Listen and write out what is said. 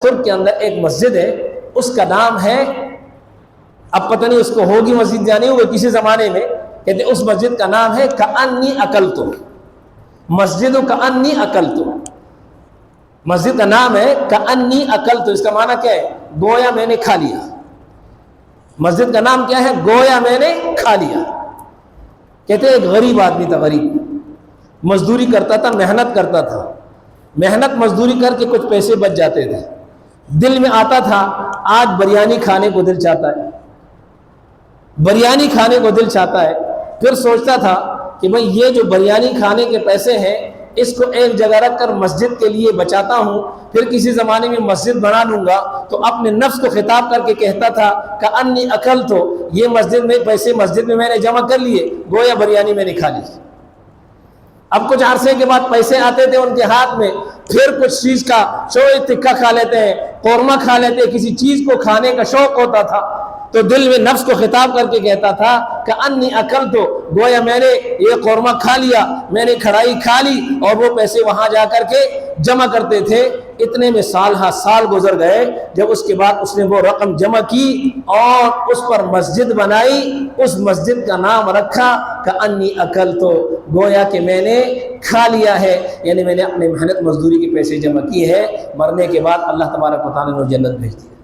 ترک کے اندر ایک مسجد ہے، اس کا نام ہے، اب پتہ نہیں اس کو ہوگی مسجد یا نہیں ہوگی کسی زمانے میں، کہتے اس مسجد کا نام ہے کأنی اکلت، مسجد کأنی اکلت، مسجد کا نام ہے کأنی اکلت، اس کا معنی کیا ہے؟ گویا میں نے کھا لیا۔ مسجد کا نام کیا ہے؟ گویا میں نے کھا لیا۔ کہتے ایک غریب آدمی تھا، غریب، مزدوری کرتا تھا، محنت کرتا تھا، محنت مزدوری کر کے کچھ پیسے بچ جاتے تھے، دل میں آتا تھا آج بریانی کھانے کو دل چاہتا ہے، بریانی کھانے کو دل چاہتا ہے، پھر سوچتا تھا کہ بھئی یہ جو بریانی کھانے کے پیسے ہیں اس کو ایک جگہ رکھ کر مسجد کے لیے بچاتا ہوں، پھر کسی زمانے میں مسجد بنا لوں گا۔ تو اپنے نفس کو خطاب کر کے کہتا تھا کأنی اکلت، یہ مسجد میں پیسے مسجد میں نے جمع کر لیے، گویا بریانی میں نے کھا لی۔ اب کچھ عرصے کے بعد پیسے آتے تھے ان کے ہاتھ میں، پھر کچھ چیز کا شوق، تکہ کھا لیتے ہیں، قورمہ کھا لیتے ہیں، کسی چیز کو کھانے کا شوق ہوتا تھا، تو دل میں نفس کو خطاب کر کے کہتا تھا کہ انی اکلت، گویا میں نے یہ قورمہ کھا لیا، میں نے کھڑائی کھا لی، اور وہ پیسے وہاں جا کر کے جمع کرتے تھے۔ اتنے میں سال ہا سال گزر گئے، جب اس کے بعد اس نے وہ رقم جمع کی اور اس پر مسجد بنائی، اس مسجد کا نام رکھا کہ انی اکلت، گویا کہ میں نے کھا لیا ہے، یعنی میں نے اپنے محنت مزدوری کے پیسے جمع کی ہے۔ مرنے کے بعد اللہ تبارک و تعالیٰ نے جنت بھیج دی۔